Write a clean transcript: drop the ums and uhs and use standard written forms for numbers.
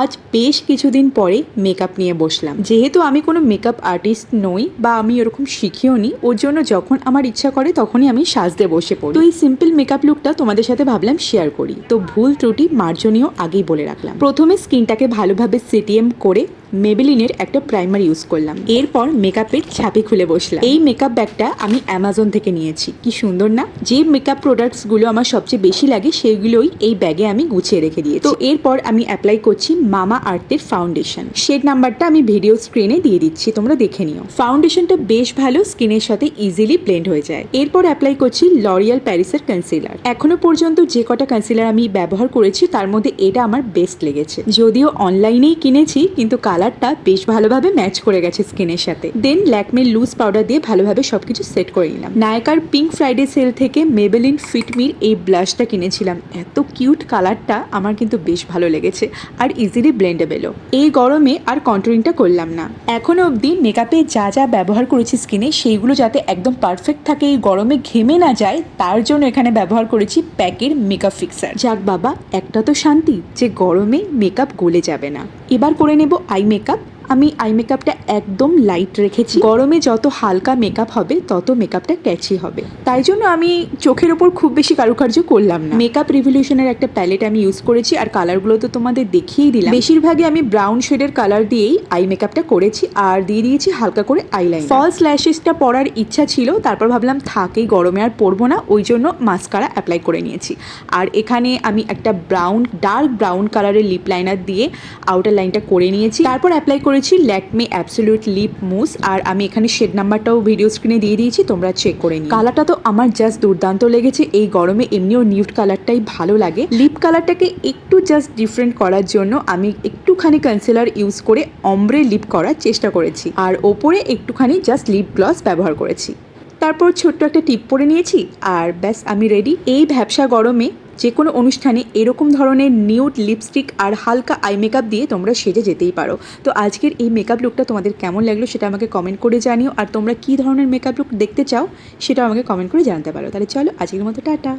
আজ বেশ কিছুদিন পরে মেকআপ নিয়ে বসলাম। যেহেতু আমি কোনো মেকআপ আর্টিস্ট নই বা আমি এরকম শিখিও নি, ওর জন্য যখন আমার ইচ্ছা করে তখনই আমি সাজতে বসে পড়ি। তো এই সিম্পল মেকআপ লুকটা তোমাদের সাথে ভাবলাম শেয়ার করি। তো ভুল ত্রুটি মার্জনীয় আগেই বলে রাখলাম। প্রথমে স্কিনটাকে ভালোভাবে সিটিএম করে মেবেলিনের একটা প্রাইমার ইউজ করলাম। এরপর মেকআপের ছাপি খুলে বসলাম। এই মেকআপ ব্যাগটা আমি অ্যামাজন থেকে নিয়েছি। কি সুন্দর না? যে মেকআপ প্রোডাক্টসগুলো আমার সবচেয়ে বেশি লাগে সেগুলোই এই ব্যাগে আমি গুছিয়ে রেখে দিয়েছি। তো এরপর আমি অ্যাপ্লাই করছি মামা আর্থের ফাউন্ডেশন। শেড নাম্বারটা আমি ভিডিও স্ক্রিনে দিয়ে দিচ্ছি, তোমরা দেখে নিও। ফাউন্ডেশনটা বেশ ভালো, স্কিনের সাথে ইজিলি ব্লেন্ড হয়ে যায়। এরপর অ্যাপ্লাই করছি লরিয়াল প্যারিসের কনসিলার। এখনো পর্যন্ত যে কটা কনসিলার আমি ব্যবহার করেছি তার মধ্যে এটা আমার বেস্ট লেগেছে। যদিও অনলাইনেই কিনেছি, কিন্তু কালারটা বেশ ভালোভাবে ম্যাচ করে গেছে স্কিনের সাথে। দেন ল্যাকমের লুজ পাউডার দিয়ে ভালোভাবে সবকিছু সেট করে নিলাম। নায়কার পিঙ্ক ফ্রাইডে সেল থেকে মেবেলিন ফিটমির এই ব্লাশটা কিনেছিলাম। এত কিউট কালারটা আমার কিন্তু বেশ ভালো লেগেছে আর ইজিলি ব্লেন্ডেবেলও। এই গরমে আর কন্ট্রোলিংটা করলাম না। এখনো অবধি মেকআপে যা যা ব্যবহার করেছি স্কিনে সেইগুলো যাতে একদম পারফেক্ট থাকে, এই গরমে ঘেমে না যায়, তার জন্য এখানে ব্যবহার করেছি প্যাকের মেকআপ ফিক্সার। যাক বাবা, একটা তো শান্তি যে গরমে মেকআপ গলে যাবে না। এবার করে নেব আই মেকআপ। আমি আই মেকআপটা একদম লাইট রেখেছি। গরমে যত হালকা মেকআপ হবে তত মেকআপটা ক্যাচি হবে, তাই জন্য আমি চোখের ওপর খুব বেশি কারুকার্য করলাম না। মেকআপ রিভলিউশনের একটা প্যালেট আমি ইউজ করেছি আর কালারগুলো তো তোমাদের দেখিয়েই দিলাম। বেশিরভাগই আমি ব্রাউন শেডের কালার দিয়েই আই মেকআপটা করেছি আর দিয়ে দিয়েছি হালকা করে আইলাইনার। ফলস ল্যাশেসটা পরার ইচ্ছা ছিল, তারপর ভাবলাম থাকেই, গরমে আর পরবো না, ওই জন্য মাস্কারা অ্যাপ্লাই করে নিয়েছি। আর এখানে আমি একটা ডার্ক ব্রাউন কালারের লিপ লাইনার দিয়ে আউটার লাইনটা করে নিয়েছি। তারপর অ্যাপ্লাই করেছি ল্যাকমে অ্যাবসলিউট লিপ মুস, আর আমি এখানে শেড নাম্বারটাও ভিডিও স্ক্রিনে দিয়ে দিয়েছি, তোমরা চেক করে নিও। কালারটা তো আমার জাস্ট দুর্দান্ত লেগেছে। এই গরমে এমনিও নিউড কালারটাই ভালো লাগে। লিপ কালারটাকে একটু জাস্ট ডিফারেন্ট করার জন্য আমি একটুখানি কনসিলার ইউজ করে অমব্রে লিপ করার চেষ্টা করেছি আর ওপরে একটুখানি জাস্ট লিপ গ্লস ব্যবহার করেছি। তারপর ছোট্ট একটা টিপ পরে নিয়েছি আর ব্যাস আমি রেডি। এই ভ্যাপসা গরমে যে কোনো অনুষ্ঠানে এরকম ধরনের নিউড লিপস্টিক আর হালকা আই মেকআপ দিয়ে তোমরা সেজে যেতেই পারো। তো আজকের এই মেকআপ লুকটা তোমাদের কেমন লাগলো সেটা আমাকে কমেন্ট করে জানিও, আর তোমরা কী ধরনের মেকআপ লুক দেখতে চাও সেটা আমাকে কমেন্ট করে জানাতে পারো। তাহলে চলো আজকের মতো টাটা।